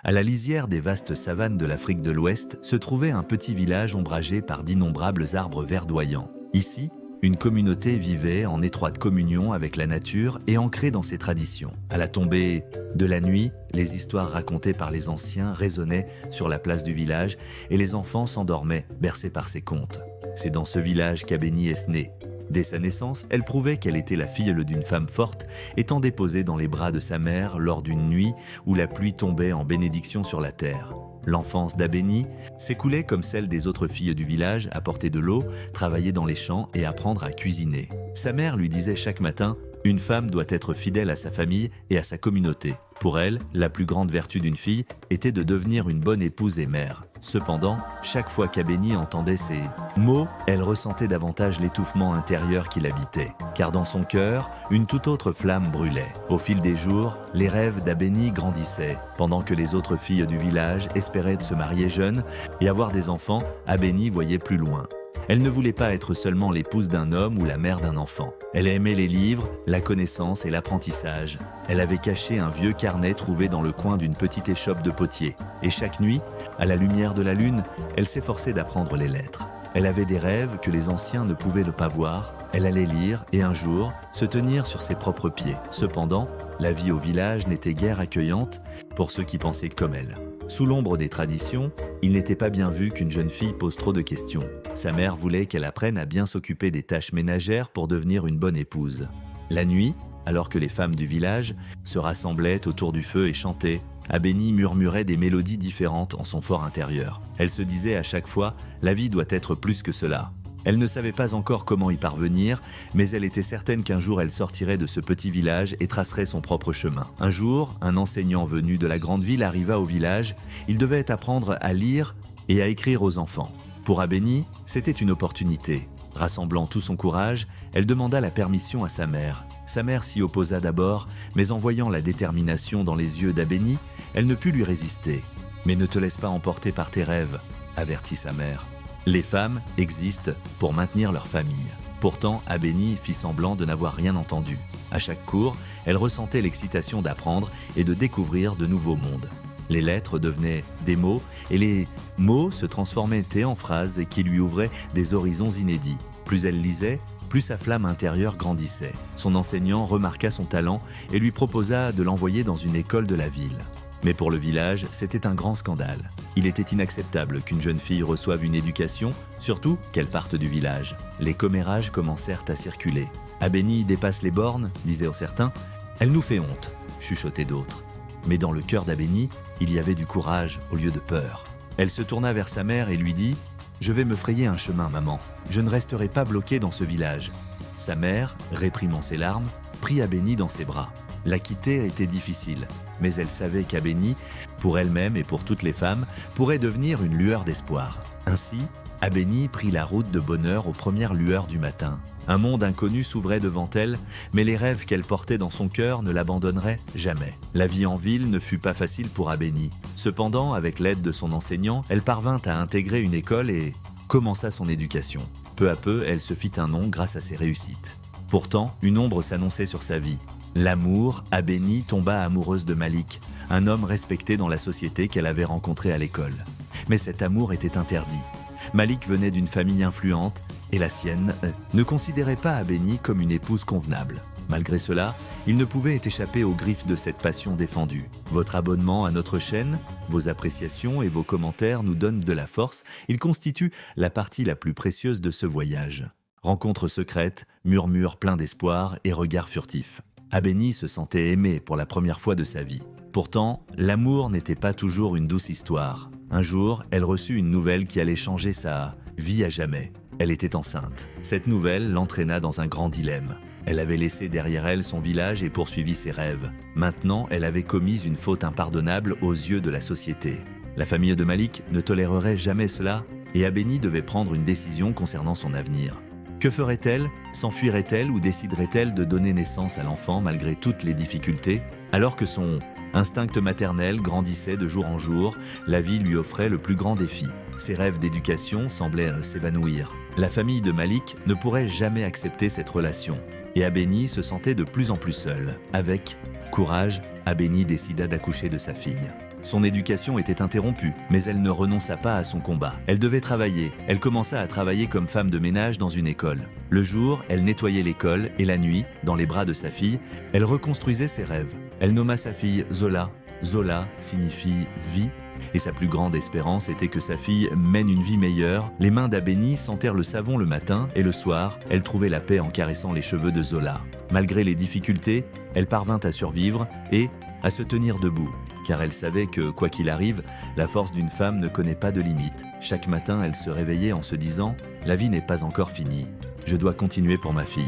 À la lisière des vastes savanes de l'Afrique de l'Ouest se trouvait un petit village ombragé par d'innombrables arbres verdoyants. Ici, une communauté vivait en étroite communion avec la nature et ancrée dans ses traditions. À la tombée de la nuit, les histoires racontées par les anciens résonnaient sur la place du village et les enfants s'endormaient, bercés par ces contes. C'est dans ce village qu'Abeni est née. Dès sa naissance, elle prouvait qu'elle était la filleule d'une femme forte, étant déposée dans les bras de sa mère lors d'une nuit où la pluie tombait en bénédiction sur la terre. L'enfance d'Abeni s'écoulait comme celle des autres filles du village, apporter de l'eau, travailler dans les champs et apprendre à cuisiner. Sa mère lui disait chaque matin « Une femme doit être fidèle à sa famille et à sa communauté ». Pour elle, la plus grande vertu d'une fille était de devenir une bonne épouse et mère. Cependant, chaque fois qu'Abeni entendait ces mots, elle ressentait davantage l'étouffement intérieur qui l'habitait, car dans son cœur, une toute autre flamme brûlait. Au fil des jours, les rêves d'Abeni grandissaient. Pendant que les autres filles du village espéraient de se marier jeunes et avoir des enfants, Abeni voyait plus loin. Elle ne voulait pas être seulement l'épouse d'un homme ou la mère d'un enfant. Elle aimait les livres, la connaissance et l'apprentissage. Elle avait caché un vieux carnet trouvé dans le coin d'une petite échoppe de potier. Et chaque nuit, à la lumière de la lune, elle s'efforçait d'apprendre les lettres. Elle avait des rêves que les anciens ne pouvaient pas voir. Elle allait lire et un jour, se tenir sur ses propres pieds. Cependant, la vie au village n'était guère accueillante pour ceux qui pensaient comme elle. Sous l'ombre des traditions, il n'était pas bien vu qu'une jeune fille pose trop de questions. Sa mère voulait qu'elle apprenne à bien s'occuper des tâches ménagères pour devenir une bonne épouse. La nuit, alors que les femmes du village se rassemblaient autour du feu et chantaient, Abeni murmurait des mélodies différentes en son fort intérieur. Elle se disait à chaque fois « La vie doit être plus que cela ». Elle ne savait pas encore comment y parvenir, mais elle était certaine qu'un jour elle sortirait de ce petit village et tracerait son propre chemin. Un jour, un enseignant venu de la grande ville arriva au village. Il devait apprendre à lire et à écrire aux enfants. Pour Abeni, c'était une opportunité. Rassemblant tout son courage, elle demanda la permission à sa mère. Sa mère s'y opposa d'abord, mais en voyant la détermination dans les yeux d'Abeni, elle ne put lui résister. « Mais ne te laisse pas emporter par tes rêves », avertit sa mère. Les femmes existent pour maintenir leur famille. Pourtant, Abeni fit semblant de n'avoir rien entendu. À chaque cours, elle ressentait l'excitation d'apprendre et de découvrir de nouveaux mondes. Les lettres devenaient des mots et les mots se transformaient en phrases et qui lui ouvraient des horizons inédits. Plus elle lisait, plus sa flamme intérieure grandissait. Son enseignant remarqua son talent et lui proposa de l'envoyer dans une école de la ville. Mais pour le village, c'était un grand scandale. Il était inacceptable qu'une jeune fille reçoive une éducation, surtout qu'elle parte du village. Les commérages commencèrent à circuler. « Abeni dépasse les bornes », disaient certains. « Elle nous fait honte », chuchotaient d'autres. Mais dans le cœur d'Abeni, il y avait du courage au lieu de peur. Elle se tourna vers sa mère et lui dit « Je vais me frayer un chemin, maman. Je ne resterai pas bloquée dans ce village. » Sa mère, réprimant ses larmes, prit Abeni dans ses bras. La quitter était difficile, mais elle savait qu'Abeni, pour elle-même et pour toutes les femmes, pourrait devenir une lueur d'espoir. Ainsi, Abeni prit la route de bonheur aux premières lueurs du matin. Un monde inconnu s'ouvrait devant elle, mais les rêves qu'elle portait dans son cœur ne l'abandonneraient jamais. La vie en ville ne fut pas facile pour Abeni. Cependant, avec l'aide de son enseignant, elle parvint à intégrer une école et commença son éducation. Peu à peu, elle se fit un nom grâce à ses réussites. Pourtant, une ombre s'annonçait sur sa vie. L'amour, Abeni tomba amoureuse de Malik, un homme respecté dans la société qu'elle avait rencontré à l'école. Mais cet amour était interdit. Malik venait d'une famille influente et la sienne ne considérait pas Abeni comme une épouse convenable. Malgré cela, il ne pouvait échapper aux griffes de cette passion défendue. Votre abonnement à notre chaîne, vos appréciations et vos commentaires nous donnent de la force. Ils constituent la partie la plus précieuse de ce voyage. Rencontres secrètes, murmures pleins d'espoir et regards furtifs. Abeni se sentait aimée pour la première fois de sa vie. Pourtant, l'amour n'était pas toujours une douce histoire. Un jour, elle reçut une nouvelle qui allait changer sa vie à jamais. Elle était enceinte. Cette nouvelle l'entraîna dans un grand dilemme. Elle avait laissé derrière elle son village et poursuivi ses rêves. Maintenant, elle avait commis une faute impardonnable aux yeux de la société. La famille de Malik ne tolérerait jamais cela et Abeni devait prendre une décision concernant son avenir. Que ferait-elle? S'enfuirait-elle ou déciderait-elle de donner naissance à l'enfant malgré toutes les difficultés? Alors que son instinct maternel grandissait de jour en jour, la vie lui offrait le plus grand défi. Ses rêves d'éducation semblaient s'évanouir. La famille de Malik ne pourrait jamais accepter cette relation. Et Abeni se sentait de plus en plus seule. Avec courage, Abeni décida d'accoucher de sa fille. Son éducation était interrompue, mais elle ne renonça pas à son combat. Elle devait travailler. Elle commença à travailler comme femme de ménage dans une école. Le jour, elle nettoyait l'école et la nuit, dans les bras de sa fille, elle reconstruisait ses rêves. Elle nomma sa fille Zola. Zola signifie vie. Et sa plus grande espérance était que sa fille mène une vie meilleure. Les mains d'Abeni sentèrent le savon le matin et le soir, elle trouvait la paix en caressant les cheveux de Zola. Malgré les difficultés, elle parvint à survivre et à se tenir debout. Car elle savait que, quoi qu'il arrive, la force d'une femme ne connaît pas de limite. Chaque matin, elle se réveillait en se disant « La vie n'est pas encore finie. Je dois continuer pour ma fille. »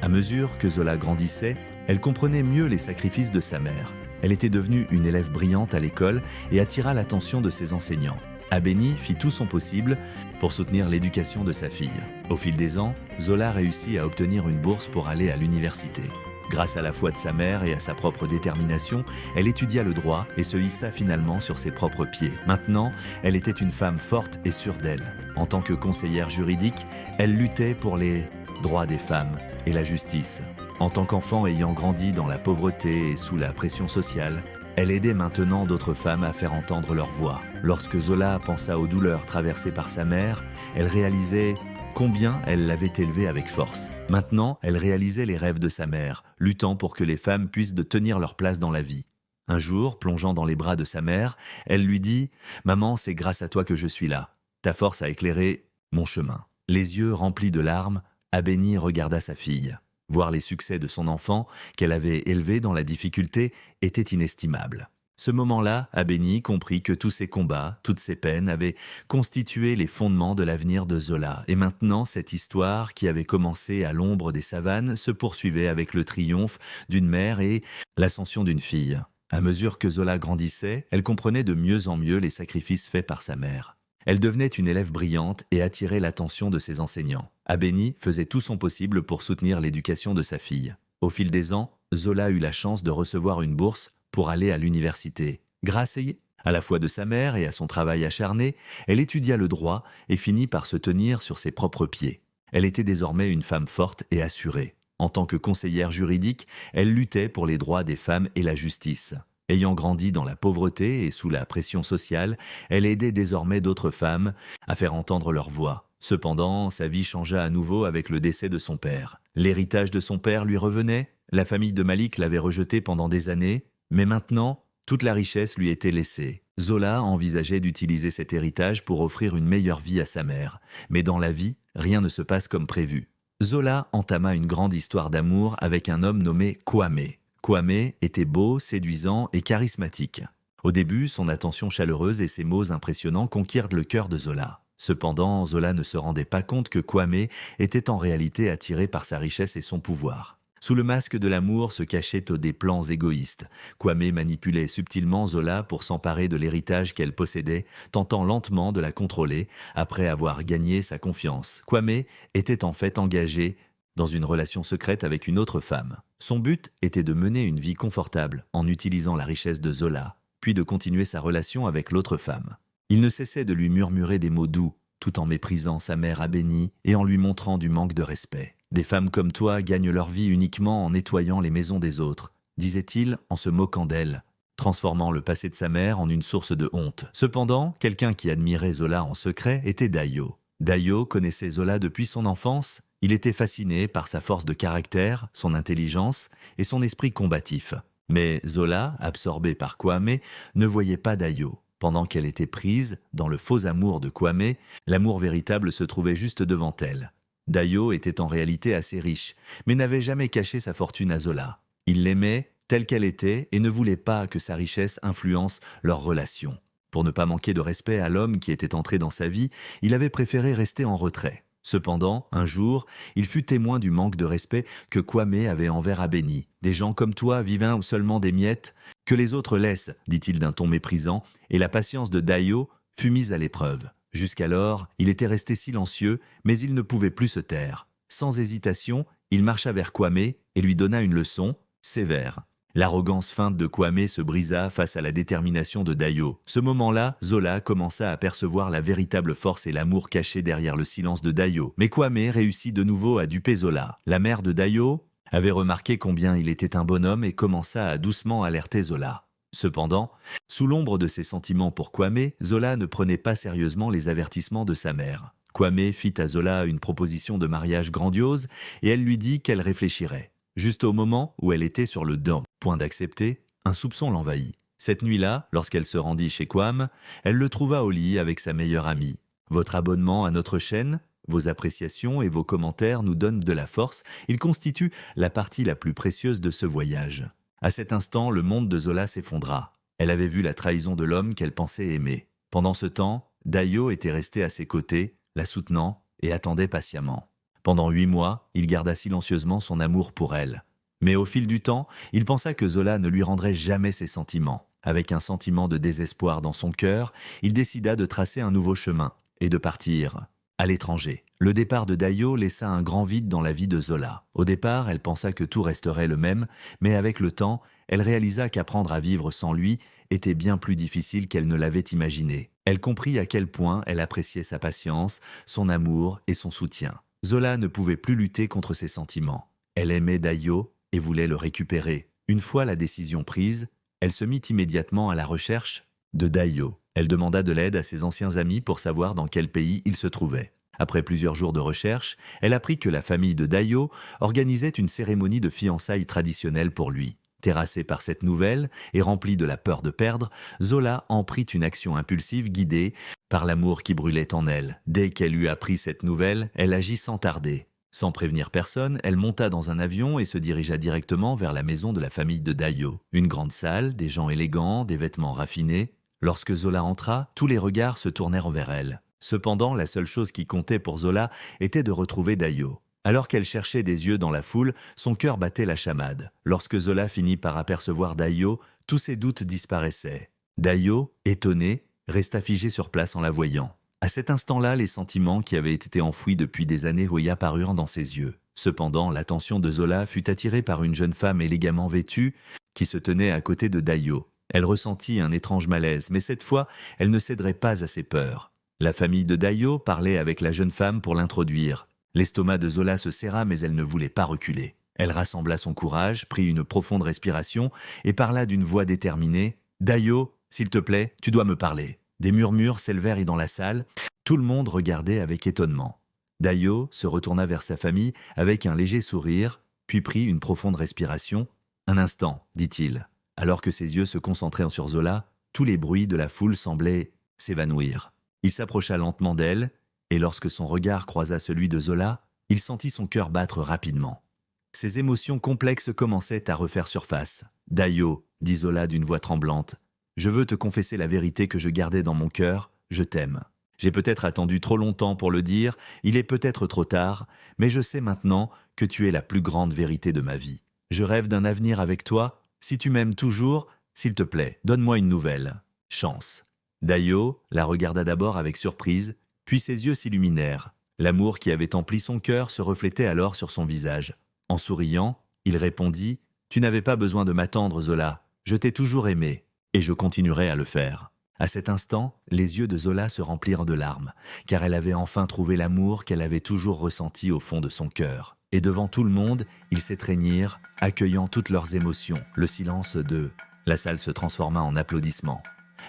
À mesure que Zola grandissait, elle comprenait mieux les sacrifices de sa mère. Elle était devenue une élève brillante à l'école et attira l'attention de ses enseignants. Abeni fit tout son possible pour soutenir l'éducation de sa fille. Au fil des ans, Zola réussit à obtenir une bourse pour aller à l'université. Grâce à la foi de sa mère et à sa propre détermination, elle étudia le droit et se hissa finalement sur ses propres pieds. Maintenant, elle était une femme forte et sûre d'elle. En tant que conseillère juridique, elle luttait pour les droits des femmes et la justice. En tant qu'enfant ayant grandi dans la pauvreté et sous la pression sociale, elle aidait maintenant d'autres femmes à faire entendre leur voix. Lorsque Zola pensa aux douleurs traversées par sa mère, elle réalisait combien elle l'avait élevée avec force. Maintenant, elle réalisait les rêves de sa mère, luttant pour que les femmes puissent tenir leur place dans la vie. Un jour, plongeant dans les bras de sa mère, elle lui dit « Maman, c'est grâce à toi que je suis là. Ta force a éclairé mon chemin. » Les yeux remplis de larmes, Abeni regarda sa fille. Voir les succès de son enfant, qu'elle avait élevé dans la difficulté, était inestimable. Ce moment-là, Abeni comprit que tous ses combats, toutes ses peines avaient constitué les fondements de l'avenir de Zola. Et maintenant, cette histoire, qui avait commencé à l'ombre des savanes, se poursuivait avec le triomphe d'une mère et l'ascension d'une fille. À mesure que Zola grandissait, elle comprenait de mieux en mieux les sacrifices faits par sa mère. Elle devenait une élève brillante et attirait l'attention de ses enseignants. Abeni faisait tout son possible pour soutenir l'éducation de sa fille. Au fil des ans, Zola eut la chance de recevoir une bourse pour aller à l'université. Grâce à la foi de sa mère et à son travail acharné, elle étudia le droit et finit par se tenir sur ses propres pieds. Elle était désormais une femme forte et assurée. En tant que conseillère juridique, elle luttait pour les droits des femmes et la justice. Ayant grandi dans la pauvreté et sous la pression sociale, elle aidait désormais d'autres femmes à faire entendre leur voix. Cependant, sa vie changea à nouveau avec le décès de son père. L'héritage de son père lui revenait, la famille de Malik l'avait rejeté pendant des années, mais maintenant, toute la richesse lui était laissée. Zola envisageait d'utiliser cet héritage pour offrir une meilleure vie à sa mère. Mais dans la vie, rien ne se passe comme prévu. Zola entama une grande histoire d'amour avec un homme nommé Kwame. Kwame était beau, séduisant et charismatique. Au début, son attention chaleureuse et ses mots impressionnants conquirent le cœur de Zola. Cependant, Zola ne se rendait pas compte que Kwame était en réalité attiré par sa richesse et son pouvoir. Sous le masque de l'amour se cachaient des plans égoïstes. Kwame manipulait subtilement Zola pour s'emparer de l'héritage qu'elle possédait, tentant lentement de la contrôler après avoir gagné sa confiance. Kwame était en fait engagé dans une relation secrète avec une autre femme. Son but était de mener une vie confortable en utilisant la richesse de Zola, puis de continuer sa relation avec l'autre femme. Il ne cessait de lui murmurer des mots doux, tout en méprisant sa mère Abeni et en lui montrant du manque de respect. « Des femmes comme toi gagnent leur vie uniquement en nettoyant les maisons des autres », disait-il en se moquant d'elle, transformant le passé de sa mère en une source de honte. Cependant, quelqu'un qui admirait Zola en secret était Dayo. Dayo connaissait Zola depuis son enfance. Il était fasciné par sa force de caractère, son intelligence et son esprit combatif. Mais Zola, absorbée par Kwame, ne voyait pas Dayo. Pendant qu'elle était prise dans le faux amour de Kwame, l'amour véritable se trouvait juste devant elle. Dayo était en réalité assez riche, mais n'avait jamais caché sa fortune à Zola. Il l'aimait telle qu'elle était et ne voulait pas que sa richesse influence leur relation. Pour ne pas manquer de respect à l'homme qui était entré dans sa vie, il avait préféré rester en retrait. Cependant, un jour, il fut témoin du manque de respect que Kwame avait envers Abeni. « Des gens comme toi vivent seulement des miettes que les autres laissent », dit-il d'un ton méprisant, et la patience de Dayo fut mise à l'épreuve. Jusqu'alors, il était resté silencieux, mais il ne pouvait plus se taire. Sans hésitation, il marcha vers Kwame et lui donna une leçon sévère. L'arrogance feinte de Kwame se brisa face à la détermination de Dayo. Ce moment-là, Zola commença à percevoir la véritable force et l'amour cachés derrière le silence de Dayo. Mais Kwame réussit de nouveau à duper Zola. La mère de Dayo avait remarqué combien il était un bonhomme et commença à doucement alerter Zola. Cependant, sous l'ombre de ses sentiments pour Kwame, Zola ne prenait pas sérieusement les avertissements de sa mère. Kwame fit à Zola une proposition de mariage grandiose et elle lui dit qu'elle réfléchirait. Juste au moment où elle était sur le point d'accepter, un soupçon l'envahit. Cette nuit-là, lorsqu'elle se rendit chez Kwame, elle le trouva au lit avec sa meilleure amie. « Votre abonnement à notre chaîne, vos appréciations et vos commentaires nous donnent de la force. Ils constituent la partie la plus précieuse de ce voyage. » À cet instant, le monde de Zola s'effondra. Elle avait vu la trahison de l'homme qu'elle pensait aimer. Pendant ce temps, Dayo était resté à ses côtés, la soutenant et attendait patiemment. Pendant 8 mois, il garda silencieusement son amour pour elle. Mais au fil du temps, il pensa que Zola ne lui rendrait jamais ses sentiments. Avec un sentiment de désespoir dans son cœur, il décida de tracer un nouveau chemin et de partir à l'étranger. Le départ de Dayo laissa un grand vide dans la vie de Zola. Au départ, elle pensa que tout resterait le même, mais avec le temps, elle réalisa qu'apprendre à vivre sans lui était bien plus difficile qu'elle ne l'avait imaginé. Elle comprit à quel point elle appréciait sa patience, son amour et son soutien. Zola ne pouvait plus lutter contre ses sentiments. Elle aimait Dayo et voulait le récupérer. Une fois la décision prise, elle se mit immédiatement à la recherche de Dayo. Elle demanda de l'aide à ses anciens amis pour savoir dans quel pays il se trouvait. Après plusieurs jours de recherche, elle apprit que la famille de Dayo organisait une cérémonie de fiançailles traditionnelle pour lui. Terrassée par cette nouvelle et remplie de la peur de perdre, Zola en prit une action impulsive guidée par l'amour qui brûlait en elle. Dès qu'elle eut appris cette nouvelle, elle agit sans tarder. Sans prévenir personne, elle monta dans un avion et se dirigea directement vers la maison de la famille de Dayo. Une grande salle, des gens élégants, des vêtements raffinés. Lorsque Zola entra, tous les regards se tournèrent vers elle. Cependant, la seule chose qui comptait pour Zola était de retrouver Dayo. Alors qu'elle cherchait des yeux dans la foule, son cœur battait la chamade. Lorsque Zola finit par apercevoir Dayo, tous ses doutes disparaissaient. Dayo, étonné, resta figé sur place en la voyant. À cet instant-là, les sentiments qui avaient été enfouis depuis des années lui apparurent dans ses yeux. Cependant, l'attention de Zola fut attirée par une jeune femme élégamment vêtue qui se tenait à côté de Dayo. Elle ressentit un étrange malaise, mais cette fois, elle ne céderait pas à ses peurs. La famille de Dayo parlait avec la jeune femme pour l'introduire. L'estomac de Zola se serra, mais elle ne voulait pas reculer. Elle rassembla son courage, prit une profonde respiration et parla d'une voix déterminée. « Dayo, s'il te plaît, tu dois me parler. » Des murmures s'élevèrent dans la salle. Tout le monde regardait avec étonnement. Dayo se retourna vers sa famille avec un léger sourire, puis prit une profonde respiration. « Un instant, dit-il. » Alors que ses yeux se concentraient sur Zola, tous les bruits de la foule semblaient s'évanouir. Il s'approcha lentement d'elle, et lorsque son regard croisa celui de Zola, il sentit son cœur battre rapidement. Ses émotions complexes commençaient à refaire surface. « Dayo, dit Zola d'une voix tremblante, je veux te confesser la vérité que je gardais dans mon cœur, je t'aime. J'ai peut-être attendu trop longtemps pour le dire, il est peut-être trop tard, mais je sais maintenant que tu es la plus grande vérité de ma vie. Je rêve d'un avenir avec toi. Si tu m'aimes toujours, s'il te plaît, donne-moi une nouvelle. Chance. » Dayo la regarda d'abord avec surprise, puis ses yeux s'illuminèrent. L'amour qui avait empli son cœur se reflétait alors sur son visage. En souriant, il répondit « Tu n'avais pas besoin de m'attendre, Zola. Je t'ai toujours aimé, et je continuerai à le faire. » À cet instant, les yeux de Zola se remplirent de larmes, car elle avait enfin trouvé l'amour qu'elle avait toujours ressenti au fond de son cœur. Et devant tout le monde, ils s'étreignirent, accueillant toutes leurs émotions. Le silence de... La salle se transforma en applaudissements.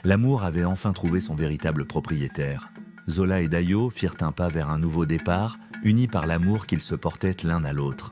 L'amour avait enfin trouvé son véritable propriétaire. Zola et Dayo firent un pas vers un nouveau départ, unis par l'amour qu'ils se portaient l'un à l'autre.